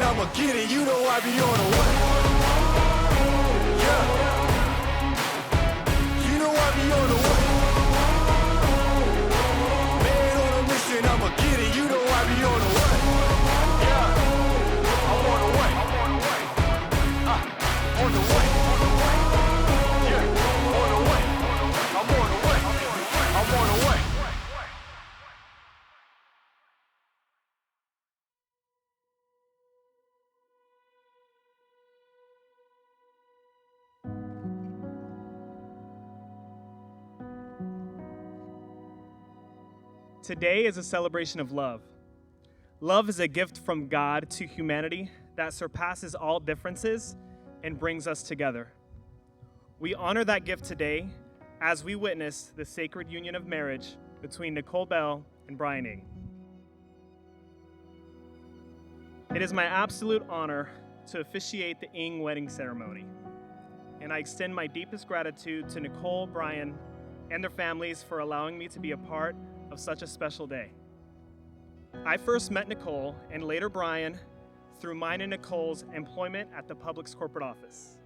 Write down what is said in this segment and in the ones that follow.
I'ma get it, you know I be on the way. Yeah. You know I be on the way. Man on a mission, I'ma get it, you know I be on the way. Yeah. I'm on the way. On the way. Yeah. On the way. I'm on the way. I'm on the way. Today is a celebration of love. Love is a gift from God to humanity that surpasses all differences and brings us together. We honor that gift today as we witness the sacred union of marriage between Nicole Bell and Brian Ng. It is my absolute honor to officiate the Ng wedding ceremony, and I extend my deepest gratitude to Nicole, Brian, and their families for allowing me to be a part of such a special day. I first met Nicole and later Brian through mine and Nicole's employment at the Publix corporate office.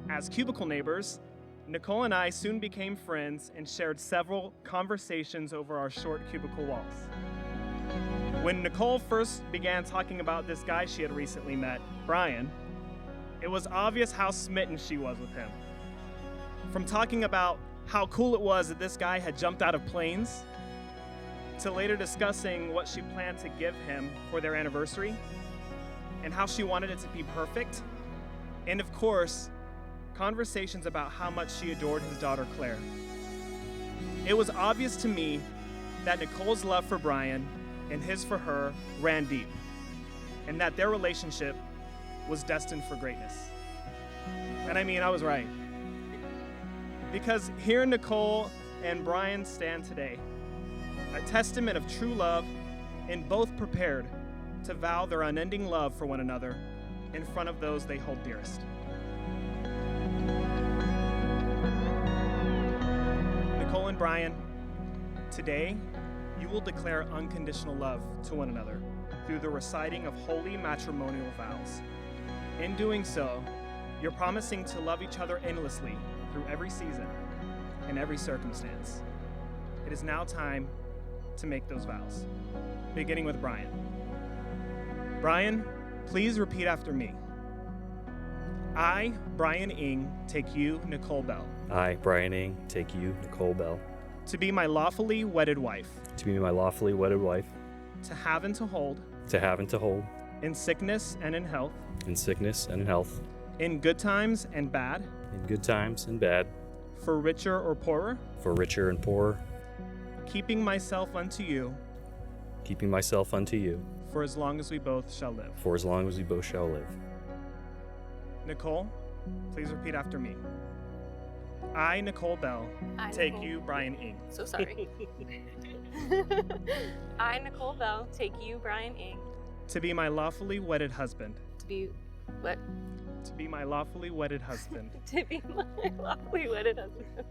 As cubicle neighbors, Nicole and I soon became friends and shared several conversations over our short cubicle walls. When Nicole first began talking about this guy she had recently met, Brian, it was obvious how smitten she was with him. From talking about how cool it was that this guy had jumped out of planes, to later discussing what she planned to give him for their anniversary and how she wanted it to be perfect, and of course, conversations about how much she adored his daughter Claire. It was obvious to me that Nicole's love for Brian and his for her ran deep, and that their relationship was destined for greatness. And I mean, I was right. Because here Nicole and Brian stand today, a testament of true love, and both prepared to vow their unending love for one another in front of those they hold dearest. Nicole and Brian, today you will declare unconditional love to one another through the reciting of holy matrimonial vows. In doing so, you're promising to love each other endlessly through every season and every circumstance. It is now time to make those vows, beginning with Brian. Brian, please repeat after me. I, Brian Ng, take you, Nicole Bell. I, Brian Ng, take you, Nicole Bell. To be my lawfully wedded wife. To be my lawfully wedded wife. To have and to hold. To have and to hold. In sickness and in health. In sickness and in health. In good times and bad. In good times and bad. For richer or poorer. For richer and poorer. Keeping myself unto you. Keeping myself unto you. For as long as we both shall live. For as long as we both shall live. Nicole, please repeat after me. I, Nicole Bell, take you, Brian Ng. So sorry. I, Nicole Bell, take you, Brian Ng. To be my lawfully wedded husband. To be what? To be my lawfully wedded husband. To be my lawfully wedded husband.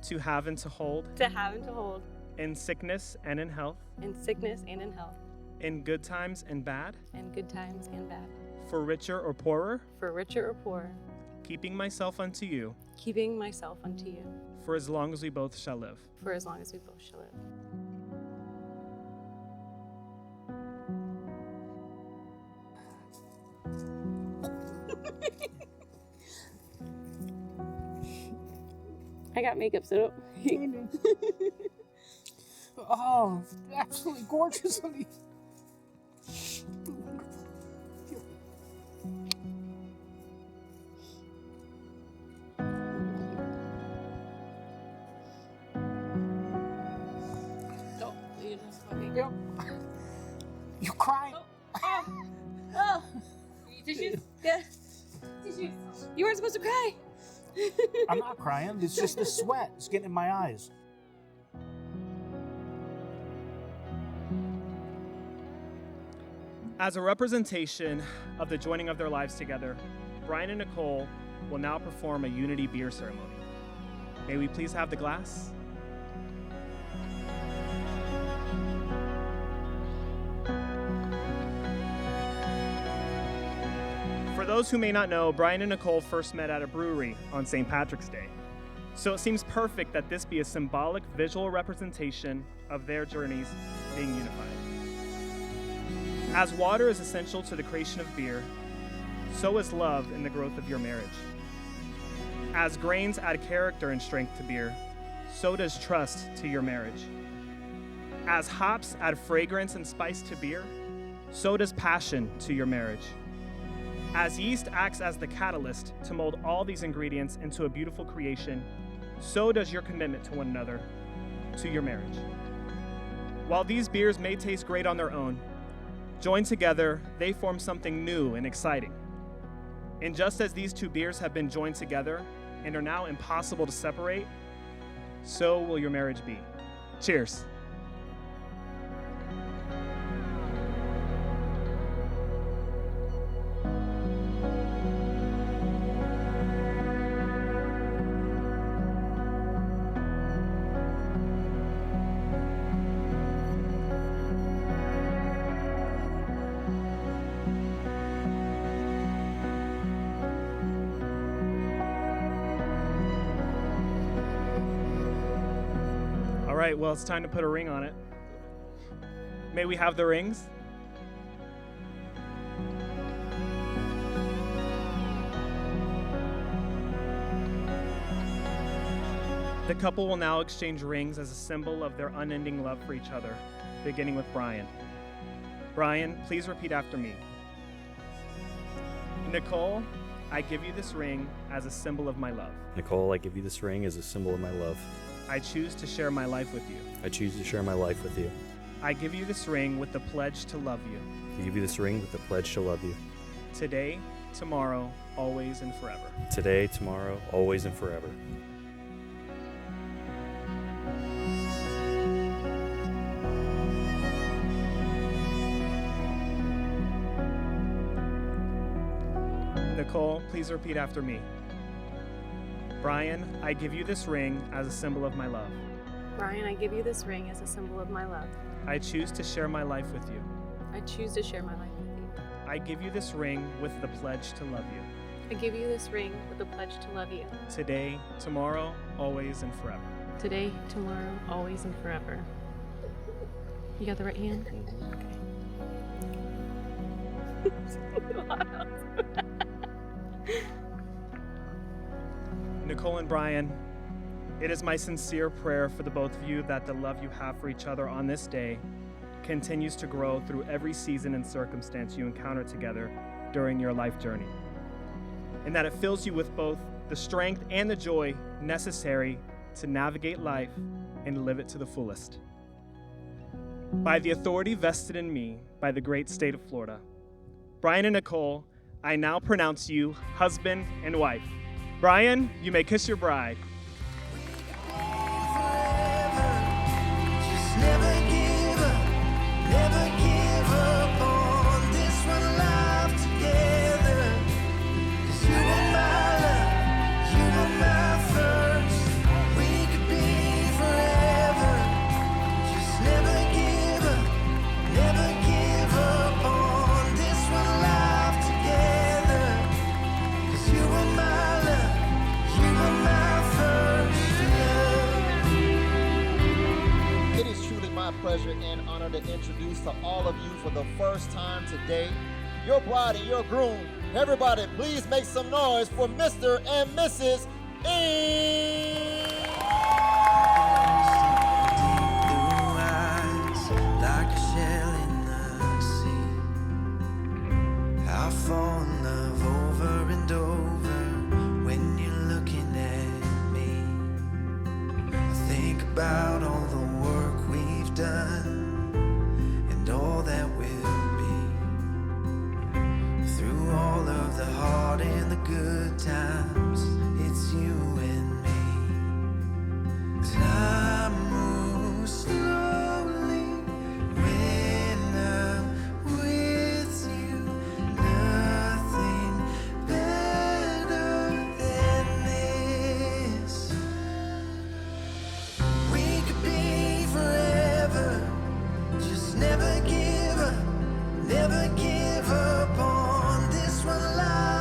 To have and to hold. To have and to hold. In sickness and in health. In sickness and in health. In good times and bad. In good times and bad. For richer or poorer. For richer or poorer. Keeping myself unto you. Keeping myself unto you. For as long as we both shall live. For as long as we both shall live. I got makeup, so don't. Oh, absolutely gorgeous, honey. Yep. You're crying. Oh. Tissues? Yeah. Tissues. You weren't supposed to cry. I'm not crying. It's just the sweat. It's getting in my eyes. As a representation of the joining of their lives together, Brian and Nicole will now perform a unity beer ceremony. May we please have the glass? For those who may not know, Brian and Nicole first met at a brewery on St. Patrick's Day. So it seems perfect that this be a symbolic visual representation of their journeys being unified. As water is essential to the creation of beer, so is love in the growth of your marriage. As grains add character and strength to beer, so does trust to your marriage. As hops add fragrance and spice to beer, so does passion to your marriage. As yeast acts as the catalyst to mold all these ingredients into a beautiful creation, so does your commitment to one another, to your marriage. While these beers may taste great on their own, joined together, they form something new and exciting. And just as these two beers have been joined together and are now impossible to separate, so will your marriage be. Cheers. All right, well, it's time to put a ring on it. May we have the rings? The couple will now exchange rings as a symbol of their unending love for each other, beginning with Brian. Brian, please repeat after me. Nicole, I give you this ring as a symbol of my love. Nicole, I give you this ring as a symbol of my love. I choose to share my life with you. I choose to share my life with you. I give you this ring with the pledge to love you. I give you this ring with the pledge to love you. Today, tomorrow, always and forever. Today, tomorrow, always and forever. Nicole, please repeat after me. Brian, I give you this ring as a symbol of my love. Brian, I give you this ring as a symbol of my love. I choose to share my life with you. I choose to share my life with you. I give you this ring with the pledge to love you. I give you this ring with the pledge to love you. Today, tomorrow, always and forever. Today, tomorrow, always and forever. You got the right hand? Nicole and Brian, it is my sincere prayer for the both of you that the love you have for each other on this day continues to grow through every season and circumstance you encounter together during your life journey, and that it fills you with both the strength and the joy necessary to navigate life and live it to the fullest. By the authority vested in me by the great state of Florida, Brian and Nicole, I now pronounce you husband and wife. Brian, you may kiss your bride. Just never give up on this one life together. 'Cause you were my love, you were my first. We could be forever. Just never give up on this one life together. 'Cause you were my love, you were my first love. It is truly my pleasure and honor to introduce to all of you for the first time today, your bride and your groom. Everybody, please make some noise for Mr. and Mrs. E. Blue eyes, like a shell in the sea. I fall in love over and over when you're looking at me. I think about all the work we've done and all that will be. Through all of the hard and the good times, it's you and me. Time moves slowly when I'm with you. Nothing better than this. We could be forever. Just never give up on this one life.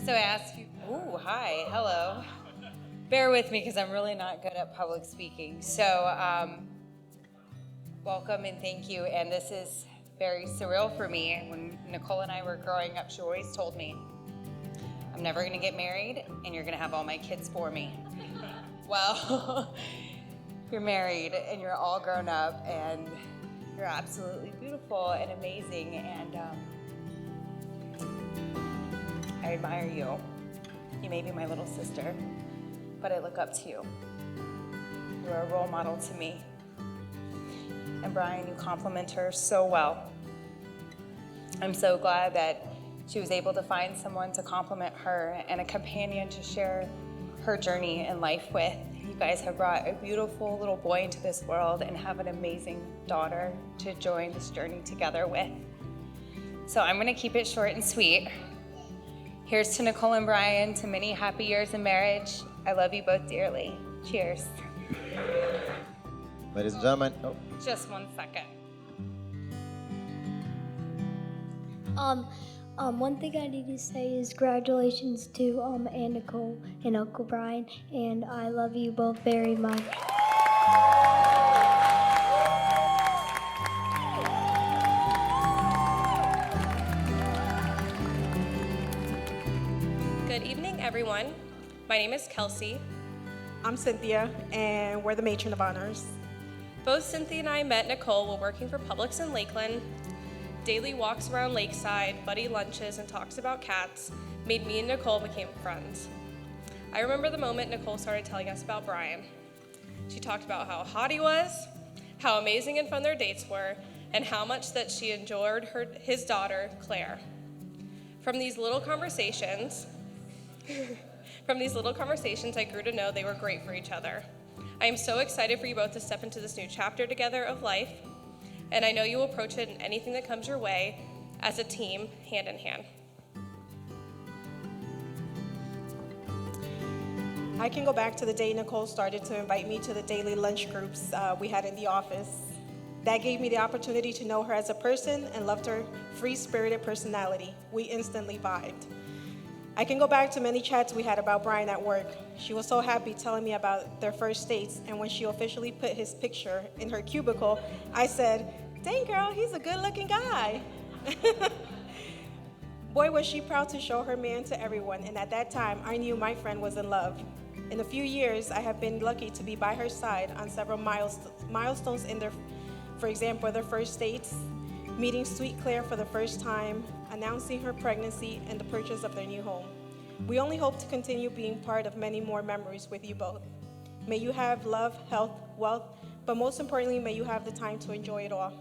So I asked you, ooh, hi, hello. Bear with me because I'm really not good at public speaking. So welcome and thank you. And this is very surreal for me. When Nicole and I were growing up, she always told me, I'm never gonna get married and you're gonna have all my kids for me. Well, you're married and you're all grown up and you're absolutely beautiful and amazing, and I admire you. You may be my little sister, but I look up to you. You're a role model to me. And Brian, you compliment her so well. I'm so glad that she was able to find someone to compliment her and a companion to share her journey in life with. You guys have brought a beautiful little boy into this world and have an amazing daughter to join this journey together with. So I'm gonna keep it short and sweet. Here's to Nicole and Brian, to many happy years in marriage. I love you both dearly. Cheers. Ladies and gentlemen, Just 1 second. One thing I need to say is congratulations to Aunt Nicole and Uncle Brian, and I love you both very much. Good evening, everyone. My name is Kelsey. I'm Cynthia, and we're the matron of honors. Both Cynthia and I met Nicole while working for Publix in Lakeland. Daily walks around Lakeside, buddy lunches, and talks about cats made me and Nicole become friends. I remember the moment Nicole started telling us about Brian. She talked about how hot he was, how amazing and fun their dates were, and how much that she enjoyed his daughter, Claire. From these little conversations, I grew to know they were great for each other. I am so excited for you both to step into this new chapter together of life, and I know you will approach it in anything that comes your way as a team, hand in hand. I can go back to the day Nicole started to invite me to the daily lunch groups we had in the office. That gave me the opportunity to know her as a person and loved her free-spirited personality. We instantly vibed. I can go back to many chats we had about Brian at work. She was so happy telling me about their first dates, and when she officially put his picture in her cubicle, I said, "Dang girl, he's a good-looking guy." Boy, was she proud to show her man to everyone, and at that time, I knew my friend was in love. In a few years, I have been lucky to be by her side on several milestones in for example, their first dates, meeting Sweet Claire for the first time, announcing her pregnancy, and the purchase of their new home. We only hope to continue being part of many more memories with you both. May you have love, health, wealth, but most importantly, may you have the time to enjoy it all.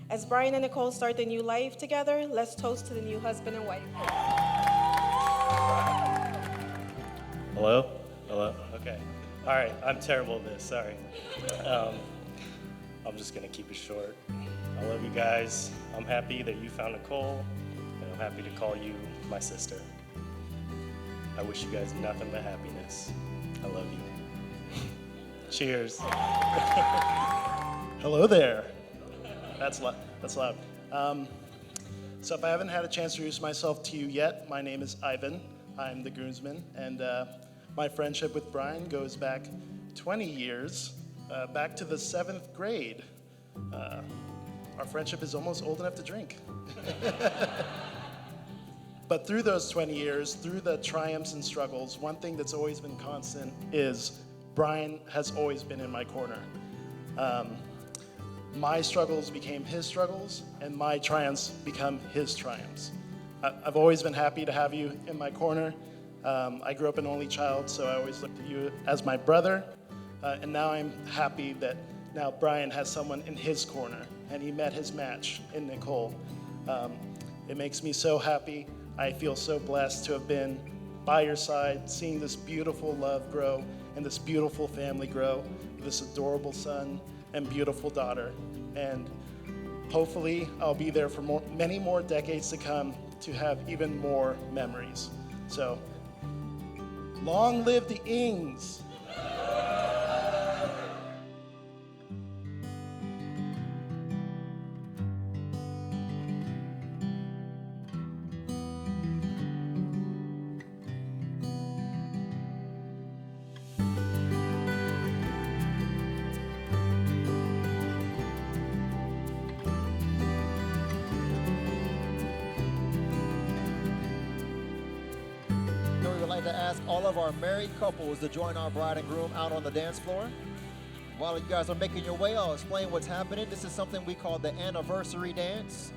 As Brian and Nicole start their new life together, let's toast to the new husband and wife. Hello? Hello? Okay. All right, I'm terrible at this, sorry. I'm just gonna keep it short. I love you guys. I'm happy that you found Nicole, and I'm happy to call you my sister. I wish you guys nothing but happiness. I love you. Cheers. Hello there. That's loud. So if I haven't had a chance to introduce myself to you yet, my name is Ivan. I'm the groomsman, and my friendship with Brian goes back 20 years, back to the 7th grade. Our friendship is almost old enough to drink. But through those 20 years, through the triumphs and struggles, one thing that's always been constant is Brian has always been in my corner. My struggles became his struggles, and my triumphs become his triumphs. I've always been happy to have you in my corner. I grew up an only child, so I always looked at you as my brother, and now I'm happy that now Brian has someone in his corner, and he met his match in Nicole. It makes me so happy. I feel so blessed to have been by your side, seeing this beautiful love grow and this beautiful family grow, this adorable son and beautiful daughter. And hopefully I'll be there for many more decades to come to have even more memories. So, long live the Ings. to ask all of our married couples to join our bride and groom out on the dance floor. While you guys are making your way, I'll explain what's happening. This is something we call the anniversary dance.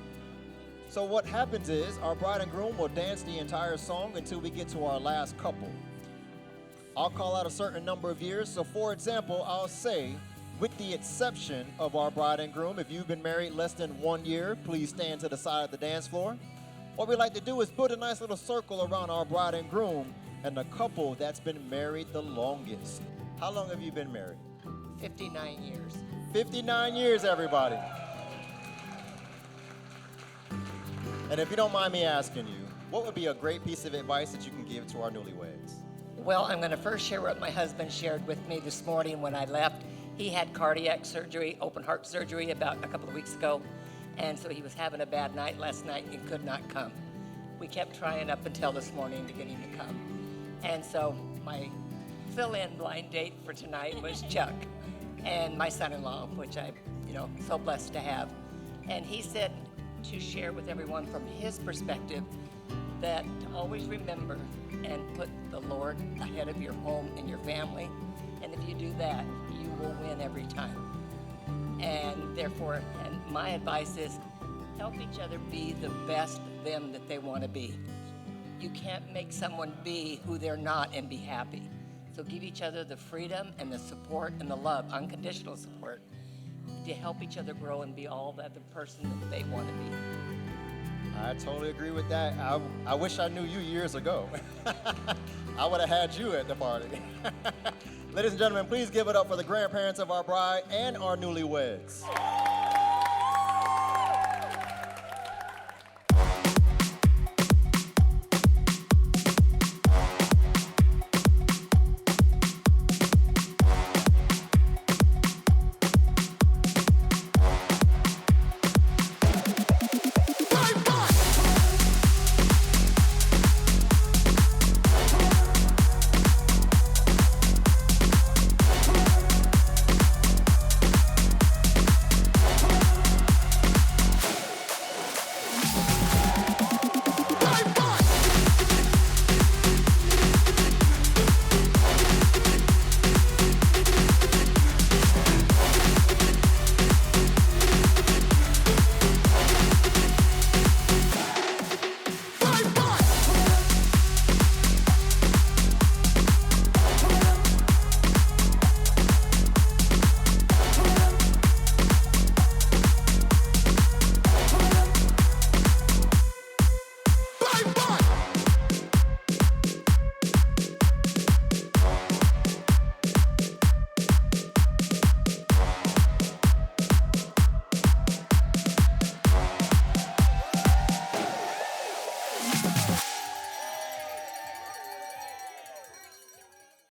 So what happens is our bride and groom will dance the entire song until we get to our last couple. I'll call out a certain number of years. So for example, I'll say, with the exception of our bride and groom, if you've been married less than 1 year, please stand to the side of the dance floor. What we like to do is put a nice little circle around our bride and groom and the couple that's been married the longest. How long have you been married? 59 years. 59 years, everybody. And if you don't mind me asking you, what would be a great piece of advice that you can give to our newlyweds? Well, I'm going to first share what my husband shared with me this morning when I left. He had cardiac surgery, open heart surgery, about a couple of weeks ago. And so he was having a bad night last night and could not come. We kept trying up until this morning to get him to come. And so my fill-in blind date for tonight was Chuck and my son-in-law, which I'm, so blessed to have. And he said to share with everyone from his perspective that to always remember and put the Lord ahead of your home and your family. And if you do that, you will win every time. And therefore, my advice is help each other be the best them that they want to be. You can't make someone be who they're not and be happy. So give each other the freedom and the support and the love, unconditional support, to help each other grow and be all that the person that they want to be. I totally agree with that. I wish I knew you years ago. I would have had you at the party. Ladies and gentlemen, please give it up for the grandparents of our bride and our newlyweds.